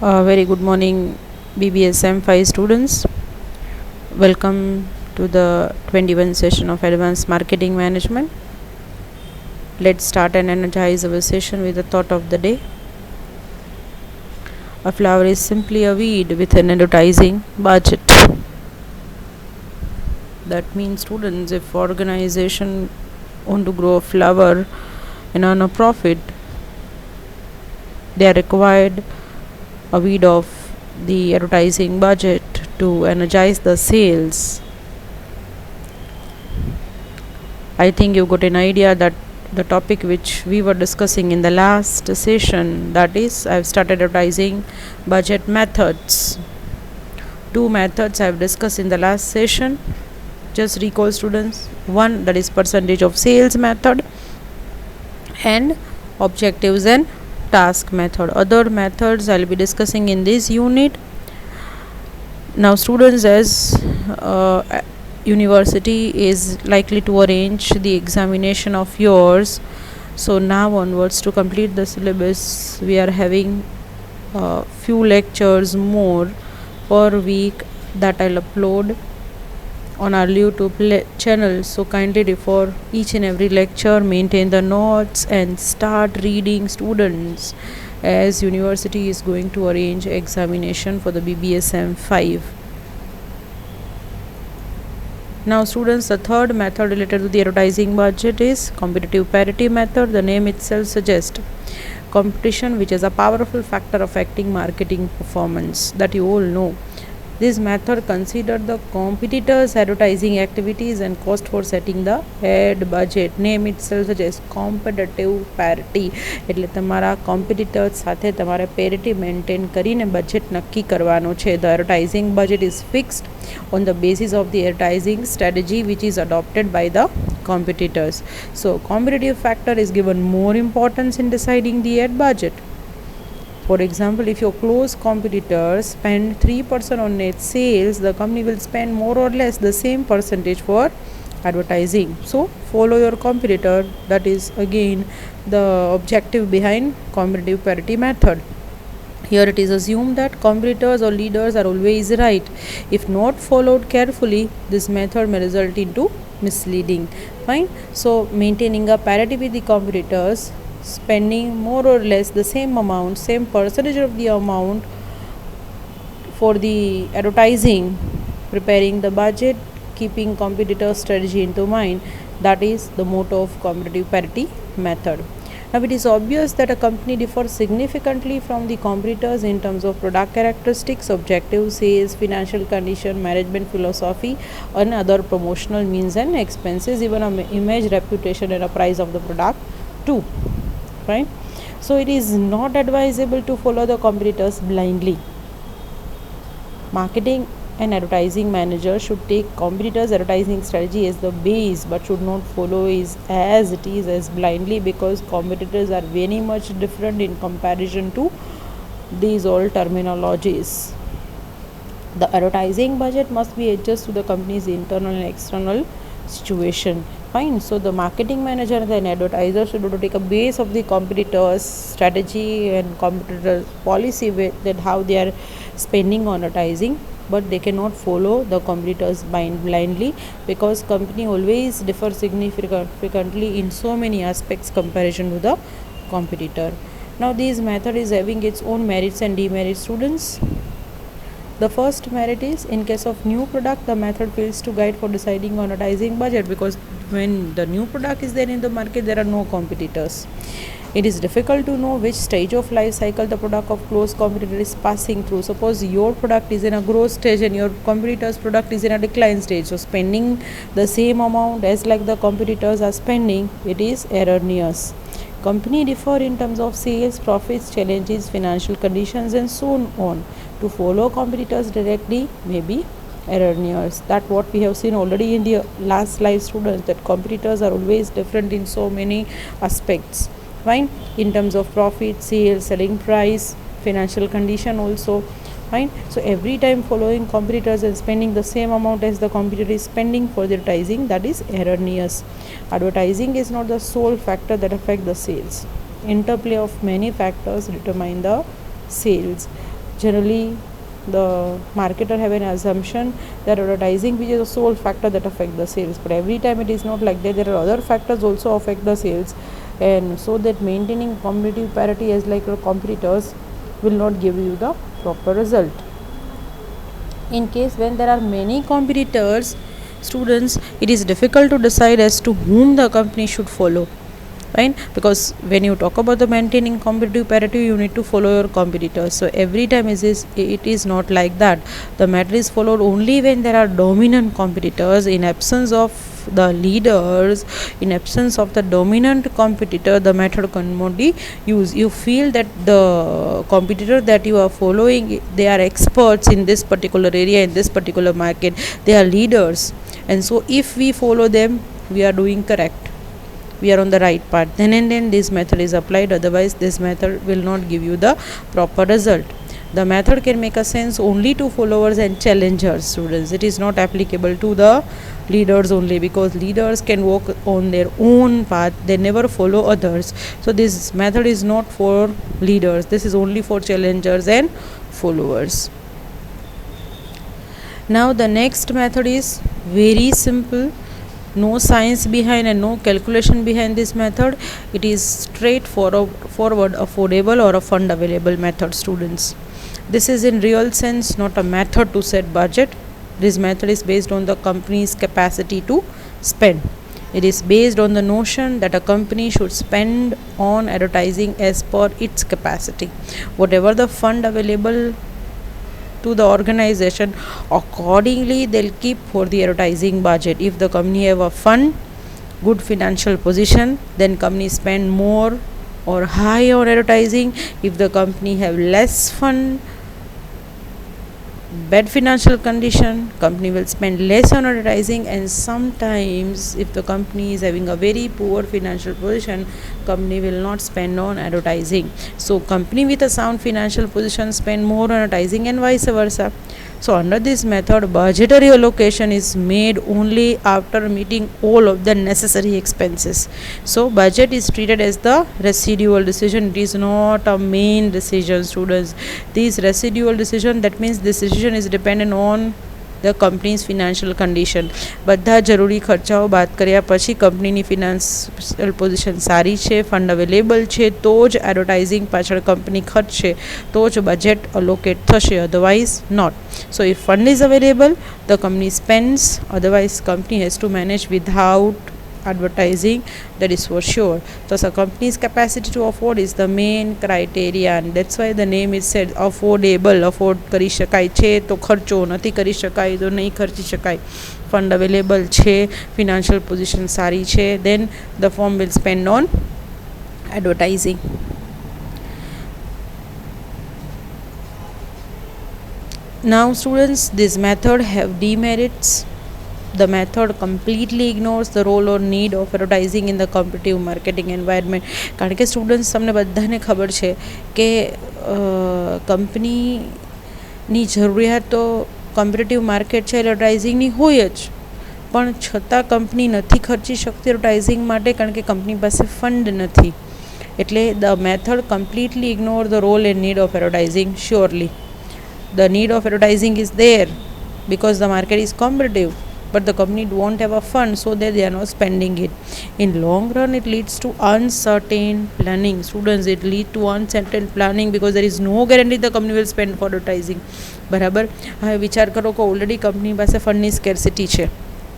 Very good morning, BBSM 5 students. Welcome to the 21 session of Advanced Marketing Management. Let's start and energize our session with the thought of the day. A flower is simply a weed with an advertising budget. That means, students, if organization want to grow a flower and earn a profit, they are required a weed of the advertising budget to energize the sales. I think you got an idea that the topic which we were discussing in the last session, that is, I've started advertising budget methods. Two methods I've discussed in the last session. Just recall, students. One, that is percentage of sales method, and objectives and task method. Other methods I'll be discussing in this unit. Now, students, as university is likely to arrange the examination of yours, so now onwards, to complete the syllabus, we are having a few lectures more per week that I'll upload on our YouTube channel. So kindly refer each and every lecture, maintain the notes, and start reading, students, as university is going to arrange examination for the BBSM 5. Now, students, the third method related to the advertising budget is competitive parity method. The name itself suggests competition, which is a powerful factor affecting marketing performance, that you all know. This method considered the competitors' advertising activities and cost for setting the ad budget. Name itself suggests competitive parity. એટલે તમારા competitors સાથે તમારે parity maintain કરીને budget નક્કી કરવાનો છે. The advertising budget is fixed on the basis of the advertising strategy which is adopted by the competitors. So, competitive factor is given more importance in deciding the ad budget. For example, if your close competitors spend 3% on net sales, the company will spend more or less the same percentage for advertising. So, follow your competitor. That is again the objective behind competitive parity method. Here it is assumed that competitors or leaders are always right. If not followed carefully, this method may result into misleading. Fine. So, maintaining a parity with the competitors, spending more or less the same amount, same percentage of the amount for the advertising, preparing the budget, keeping competitor strategy into mind, that is the motto of competitive parity method. Now, it is obvious that a company differs significantly from the competitors in terms of product characteristics, objectives, sales, financial condition, management philosophy, and other promotional means and expenses, even image, reputation, and a price of the product too. Right? So, it is not advisable to follow the competitors blindly. Marketing and advertising manager should take competitors' advertising strategy as the base, but should not follow it as it is as blindly, because competitors are very much different in comparison to these all terminologies. The advertising budget must be adjusted to the company's internal and external situation. Fine. So, the marketing manager and the advertiser should take a base of the competitors' strategy and competitors' policy, that how they are spending on advertising, but they cannot follow the competitors blindly, because company always differ significantly in so many aspects comparison to the competitor. Now, this method is having its own merits and demerits, students. The first merit is, in case of new product, the method fails to guide for deciding on advertising budget, because when the new product is there in the market, there are no competitors. It is difficult to know which stage of life cycle the product of close competitor is passing through. Suppose your product is in a growth stage and your competitor's product is in a decline stage. So, spending the same amount as like the competitors are spending, it is erroneous. Company differ in terms of sales, profits, challenges, financial conditions, and so on. To follow competitors directly may be erroneous. That what we have seen already in the last slide, students, that competitors are always different in so many aspects. Fine. In terms of profit, sales, selling price, financial condition also. Fine. So, every time following competitors and spending the same amount as the competitor is spending for the advertising, that is erroneous. Advertising is not the sole factor that affect the sales. Interplay of many factors determine the sales. Generally, the marketer have an assumption that advertising which is the sole factor that affect the sales, but every time it is not like that. There are other factors also affect the sales, and so that maintaining competitive parity as like your competitors will not give you the proper result. In case when there are many competitors, students, it is difficult to decide as to whom the company should follow, right? Because when you talk about the maintaining competitive parity, you need to follow your competitors. So every time it is not like that. The matter is followed only when there are dominant competitors. In absence of the leaders, in absence of the dominant competitor, the method cannot be used. You feel that the competitor that you are following, they are experts in this particular area, in this particular market, they are leaders, and so if we follow them, we are doing correct, we are on the right path, then and then this method is applied. Otherwise this method will not give you the proper result. The method can make a sense only to followers and challengers, students. It is not applicable to the leaders only, because leaders can walk on their own path, they never follow others. So this method is not for leaders, this is only for challengers and followers. Now the next method is very simple. No science behind and no calculation behind this method. It is straightforward, affordable or a fund available method, students. This is in real sense not a method to set budget. This method is based on the company's capacity to spend. It is based on the notion that a company should spend on advertising as per its capacity. Whatever the fund available to the organization, accordingly they'll keep for the advertising budget. If the company have a fund, good financial position, then company spend more or high on advertising. If the company have less fund, bad financial condition, company will spend less on advertising. And sometimes if the company is having a very poor financial position, company will not spend on advertising. So company with a sound financial position spend more on advertising and vice versa. So under this method, budgetary allocation is made only after meeting all of the necessary expenses. So budget is treated as the residual decision. It is not a main decision, students. This residual decision, that means this decision is dependent on the company's financial condition. બધા જરૂરી ખર્ચાઓ બાદ કર્યા પછી કંપનીની financial position સારી છે, fund available છે, તો જ એડવર્ટાઇઝિંગ પાછળ કંપની ખર્ચશે, તો જ બજેટ અલોકેટ થશે, otherwise not. So if fund is available, the company spends, otherwise company has to manage without advertising, that is for sure. Thus a company's capacity to afford is the main criteria, and that's why the name is said affordable. Afford કરી શકાય છે તો ખર્ચો, નથી કરી શકાય તો નહીં ખર્ચી શકાય. ફંડ અવેલેબલ છે, ફિનાન્શિયલ પોઝિશન સારી છે, then the firm will spend on advertising. Now students, this method have demerits. The method completely ignores the role or need of advertising in the competitive marketing environment. કારણ કે students, તમને બધાને ખબર છે કે કંપનીની જરૂરિયાત તો કોમ્પિટિટિવ માર્કેટ છે એડવર્ટાઇઝિંગની હોય જ, પણ છતાં કંપની નથી ખર્ચી શકતી એડવર્ટાઇઝિંગ માટે, કારણ કે કંપની પાસે ફંડ નથી. એટલે the method completely ignore the role and need of advertising. Surely the need of advertising is there because the market is competitive, but the company won't have a fund, so that they are not spending it. In long run, it leads to uncertain planning. Students, it leads to uncertain planning because there is no guarantee the company will spend for advertising. બરાબર. હવે વિચાર કરો કે already company પાસે ફંડની સ્કેર્સિટી છે,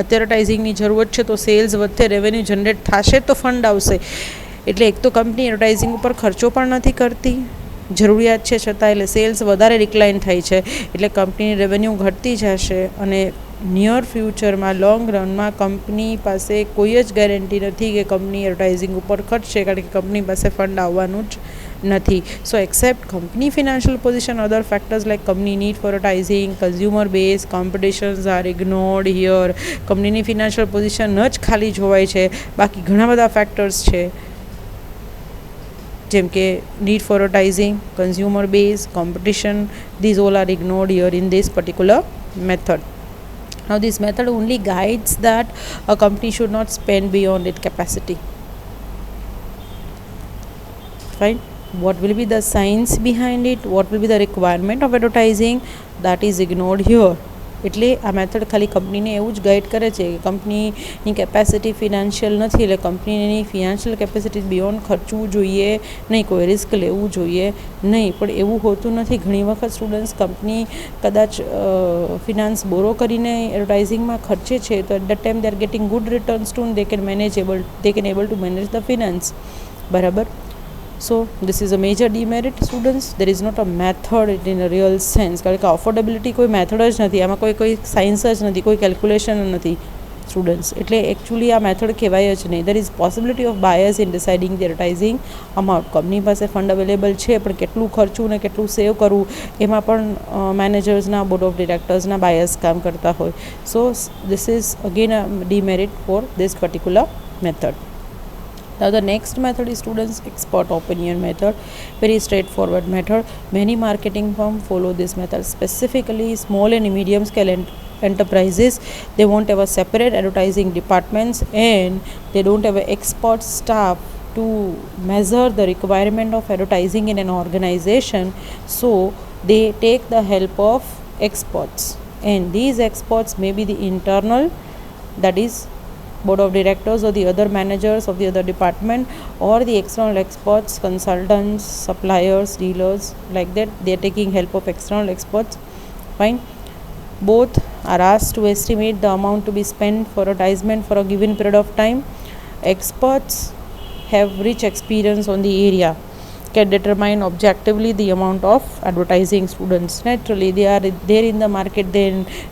અત્યારે એડવર્ટાઇઝિંગની જરૂરત છે, તો સેલ્સ વધશે, રેવન્યુ જનરેટ થશે તો ફંડ આવશે. એટલે એક તો કંપની એડવર્ટાઇઝિંગ ઉપર ખર્ચો પણ નથી કરતી, જરૂરિયાત છે છતાં, એટલે સેલ્સ વધારે ડિક્લાઇન થાય છે, એટલે કંપનીની રેવન્યુ ઘટતી જશે. અને નિયર ફ્યુચરમાં, લોંગ રનમાં કંપની પાસે કોઈ જ ગેરંટી નથી કે કંપની એડવર્ટાઇઝિંગ ઉપર ખર્ચશે, કારણ કે કંપની પાસે ફંડ આવવાનું જ નથી. So except company financial position, other factors like company need for advertising, consumer base, competitions are ignored here. કંપનીની ફિનાન્શિયલ પોઝિશન જ ખાલી જોવાય છે, બાકી ઘણા બધા ફેક્ટર્સ છે, જેમ કે need for advertising, consumer base, competition. These all are ignored here in this particular method. Now this method only guides that a company should not spend beyond its capacity. Fine. what will be the science behind it, what will be the requirement of advertising, that is ignored here. એટલે આ method ખાલી કંપનીને એવું જ guide કરે છે કે કંપનીની કેપેસિટી ફિનાન્શિયલ નથી, એટલે કંપનીની ફિનાન્શિયલ કેપેસિટી બિયોન્ડ ખર્ચવું જોઈએ નહીં, કોઈ રિસ્ક લેવું જોઈએ નહીં. પણ એવું હોતું નથી. ઘણી વખત સ્ટુડન્ટ્સ કંપની કદાચ ફિનાન્સ બોરો કરીને એડવર્ટાઇઝિંગમાં ખર્ચે છે, તો at the time they are getting good returns too, they can able to manage the finance. બરાબર. So this is a major demerit, students. There is not a method in a real sense. કારણ કે affordability કોઈ method જ નથી, આમાં કોઈ science જ નથી, કોઈ કેલ્ક્યુલેશન નથી સ્ટુડન્ટ્સ. એટલે એકચ્યુઅલી આ મેથડ કહેવાય જ નહીં. There is possibility of bias in deciding the advertising amount. Company પાસે ફંડ અવેલેબલ છે, પણ કેટલું ખર્ચવું ને કેટલું સેવ કરવું એમાં પણ મેનેજર્સના, બોર્ડ ઓફ ડિરેક્ટર્સના બાયસ કામ કરતા હોય. So this is again a demerit for this particular method. Now the next method is, students, expert opinion method. Very straightforward method. Many marketing firms follow this method. Specifically small and medium scale enterprises, they won't have a separate advertising departments, and they don't have an expert staff to measure the requirement of advertising in an organization. So they take the help of experts, and these experts may be the internal, that is board of directors or the other managers of the other department, or the external experts, consultants, suppliers, dealers, like that. They are taking help of external experts. Fine. Both are asked to estimate the amount to be spent for advertisement for a given period of time. Experts have rich experience on the area, can determine objectively the amount of advertising. Students, naturally they are there in the market, they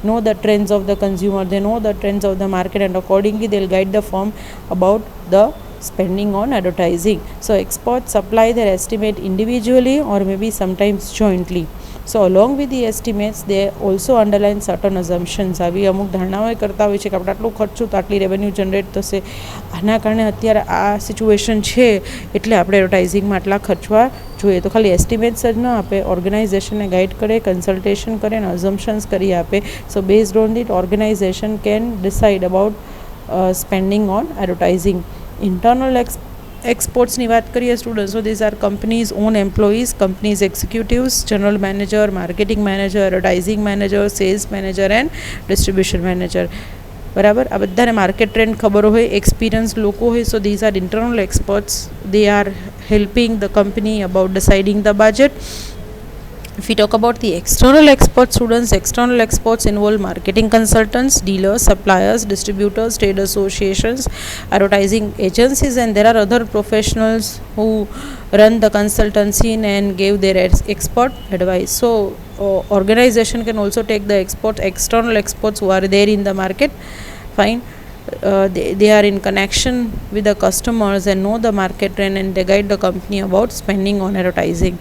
know the trends of the consumer, they know the trends of the market, and accordingly they will guide the firm about the spending on advertising. So experts apply their estimate individually or maybe sometimes jointly. So along with the estimates, they also underline certain assumptions. આવી અમુક ધારણાઓ કરતા હોય છે કે આપણે આટલું ખર્ચું તો આટલી રેવન્યુ જનરેટ થશે, આના કારણે અત્યારે આ સિચ્યુએશન છે એટલે આપણે એડવર્ટાઇઝિંગમાં આટલા ખર્ચવા જોઈએ. તો ખાલી એસ્ટિમેટ્સ જ ન આપે, ઓર્ગેનાઇઝેશનને ગાઈડ કરે, કન્સલ્ટેશન કરે અને અઝમ્પશન્સ કરી આપે. So based on that organization can decide about spending on advertising. Internal exports ની વાત કરીએ students, so these are companies on employees, companies executives, general manager, marketing manager, advertising manager, sales manager and distribution manager. બરાબર. આ બધાને market trend ખબર હોય, experience લોકો હોય. સો these R internal experts. They are helping the company about deciding the budget. If we talk about the external experts, students, external experts involve marketing consultants, dealers, suppliers, distributors, trade associations, advertising agencies, and there are other professionals who run the consultancy and give their expert advice. So organization can also take the external experts who are there in the market. Fine. They are in connection with the customers and know the market trend, and they guide the company about spending on advertising.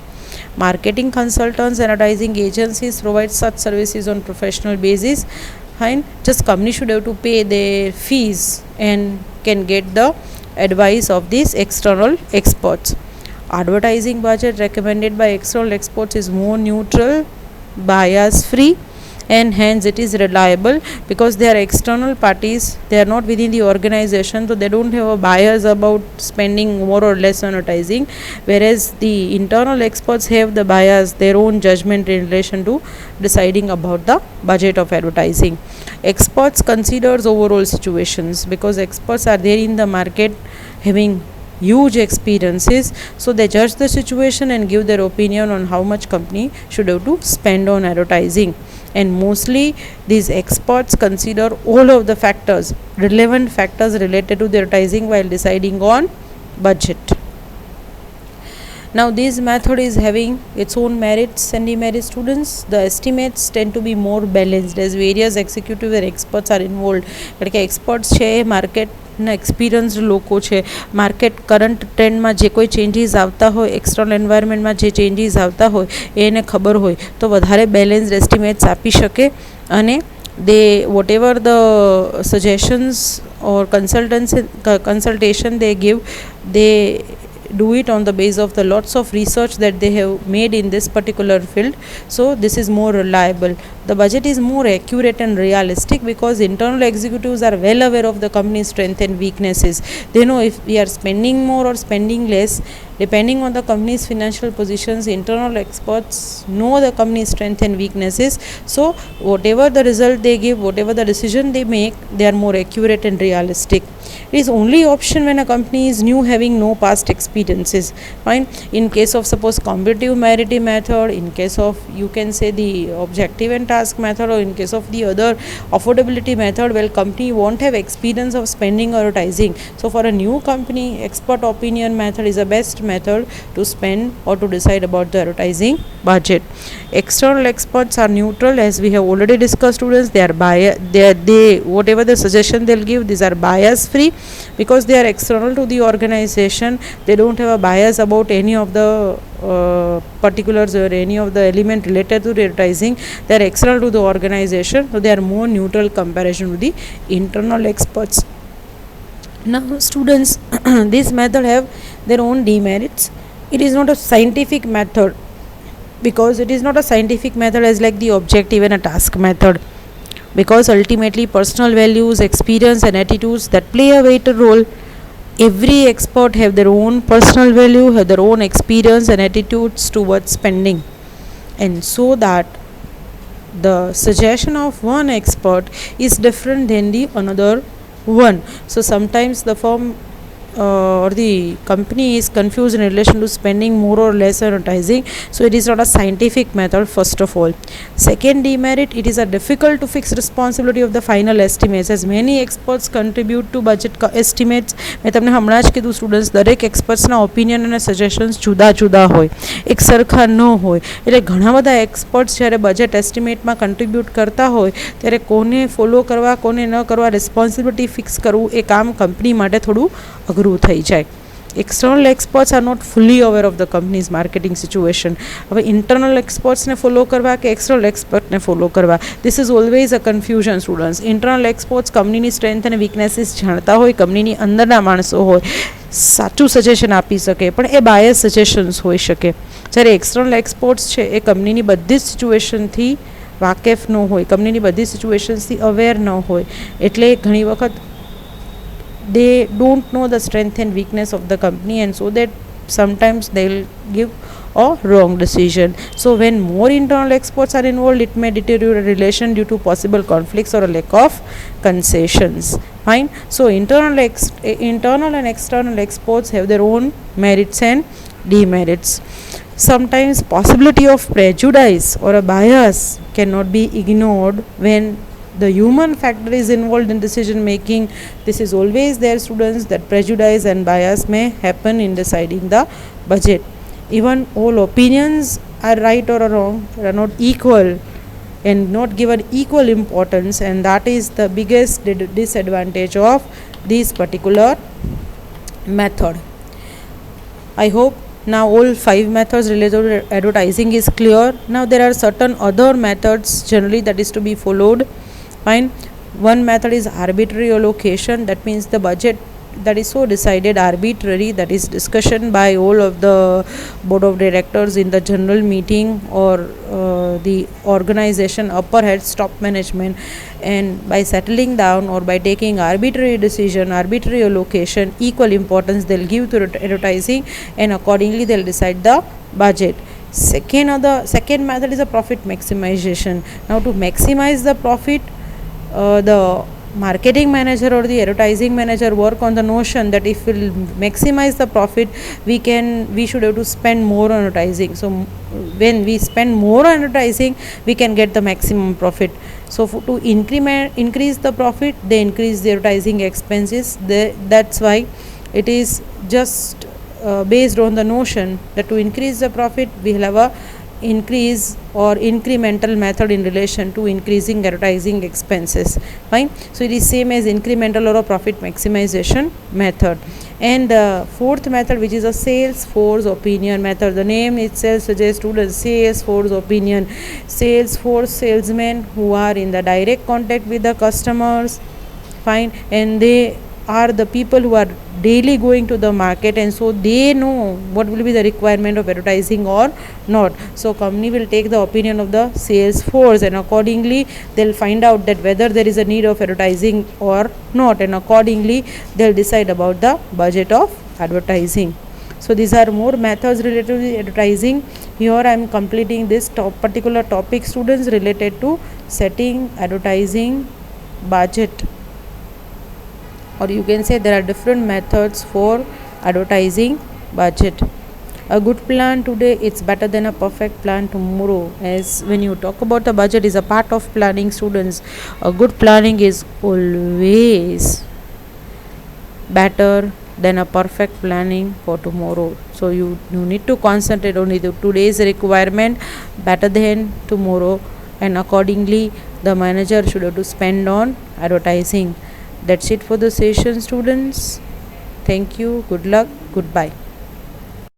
Marketing consultants and advertising agencies provide such services on professional basis. Fine. Just company should have to pay their fees and can get the advice of these external experts. Advertising budget recommended by external experts is more neutral, bias free, and hence it is reliable because they are external parties, they are not within the organization, so they don't have a bias about spending more or less on advertising, whereas the internal experts have the bias, their own judgment in relation to deciding about the budget of advertising. Experts considers overall situations because experts are there in the market having huge experiences, so they judge the situation and give their opinion on how much company should have to spend on advertising. And mostly these experts consider all of the factors, relevant factors related to the advertising while deciding on budget. Now this method is having its own merits and demerits. Students, the estimates tend to be more balanced as various executive and experts are involved. કારણ કે experts છે એ માર્કેટના experienced લોકો છે, market current ટ્રેન્ડમાં જે કોઈ changes આવતા હોય, external એન્વાયરમેન્ટમાં જે ચેન્જીસ આવતા હોય એ એને ખબર હોય તો વધારે બેલેન્સ્ડ એસ્ટિમેટ્સ આપી શકે. અને they whatever the suggestions or consultation they give, they do it on the basis of the lots of research that they have made in this particular field. So this is more reliable. The budget is more accurate and realistic because internal executives are well aware of the company's strength and weaknesses. They know if we are spending more or spending less depending on the company's financial positions. Internal experts know the company's strength and weaknesses, so whatever the result they give, whatever the decision they make, they are more accurate and realistic. It is only option when a company is new, having no past experiences. Fine. In case of suppose competitive merit method, in case of you can say the objective and task method, or in case of the other affordability method, well, company won't have experience of spending or advertising. So for a new company, expert opinion method is the best method to spend or to decide about the advertising budget. External experts are neutral, as we have already discussed, students. They are they whatever the suggestion they'll give, these are bias free because they are external to the organization. They don't have a bias about any of the particulars or any of the element related to the advertising. They are external to the organization, so they are more neutral comparison to the internal experts. Now students, this method have their own demerits. It is not a scientific method because it is not a scientific method as like the objective and a task method, because ultimately personal values, experience and attitudes that play a vital role. Every expert have their own personal value, have their own experience and attitudes towards spending, and so that the suggestion of one expert is different than the another one. So sometimes the firm or the company is confused in relation to spending more or less on advertising. So it is not a scientific method, first of all. Second demerit, it is a difficult to fix responsibility of the final estimates, as many experts contribute to budget estimates. મેં તમને હમણાં જ કીધું students, દરેક એક્સપર્ટ્સના opinion અને suggestions જુદા જુદા હોય, એક સરખા ન હોય. એટલે ઘણા બધા એક્સપર્ટ્સ જ્યારે બજેટ એસ્ટિમેટમાં કન્ટ્રીબ્યુટ કરતા હોય ત્યારે કોને ફોલો કરવા, કોને ન કરવા, રિસ્પોન્સિબિલિટી ફિક્સ કરવું, એ કામ કંપની માટે થોડું અઘરું થઈ જાય. External experts are not fully aware of the company's marketing situation. હવે internal experts ને ફોલો કરવા કે external expert ને ફોલો કરવા, this is always a confusion students. Internal experts કંપનીની સ્ટ્રેન્થ અને વીકનેસીસ જાણતા હોય, કંપનીની અંદરના માણસો હોય, સાચું સજેશન આપી શકે, પણ એ બાયસ સજેશન્સ હોઈ શકે. જ્યારે external experts છે એ કંપનીની બધી જ સિચ્યુએશનથી વાકેફ ન હોય, કંપનીની બધી સિચ્યુએશન્સથી અવેર ન હોય, એટલે ઘણી વખત they don't know the strength and weakness of the company, and so that sometimes they'll give a wrong decision. So when more internal experts are involved, it may deteriorate a relation due to possible conflicts or a lack of concessions. Fine. So internal and external experts have their own merits and demerits. Sometimes possibility of prejudice or a bias cannot be ignored when the human factor is involved in decision making. This is always there, students, that prejudice and bias may happen in deciding the budget. Even all opinions are right or wrong, they are not equal and not given equal importance, and that is the biggest disadvantage of this particular method. I hope now all 5 methods related to advertising is clear. Now there are certain other methods generally that is to be followed. Fine. One method is arbitrary allocation. That means the budget that is so decided arbitrary, that is discussion by all of the board of directors in the general meeting or the organization upper heads, top management, and by settling down or by taking arbitrary decision, arbitrary allocation, equal importance they'll give to advertising, and accordingly they'll decide the budget. Second method is a profit maximization. Now to maximize the profit, the marketing manager or the advertising manager work on the notion that if we'll maximize the profit, we should have to spend more on advertising. So when we spend more on advertising, we can get the maximum profit. So to increase the profit, they increase the advertising expenses. That's why it is just based on the notion that to increase the profit, we'll have a increase or incremental method in relation to increasing advertising expenses. Fine. So it is same as incremental or a profit maximization method. And the fourth method, which is a sales force opinion method. The name itself suggests to the sales force opinion. Sales force salesmen who are in the direct contact with the customers. Fine. And they are the people who are daily going to the market, and so they know what will be the requirement of advertising or not. So company will take the opinion of the sales force, and accordingly they'll find out that whether there is a need of advertising or not, and accordingly they'll decide about the budget of advertising. So these are more methods related to the advertising. Here I am completing this particular topic, students, related to setting advertising budget, or you can say there are different methods for advertising budget. A good plan today, it's better than a perfect plan tomorrow. As when you talk about the budget is a part of planning, students, a good planning is always better than a perfect planning for tomorrow. So you need to concentrate on the today's requirement better than tomorrow, and accordingly the manager should have to spend on advertising. That's it for the session, students. Thank you, good luck, goodbye.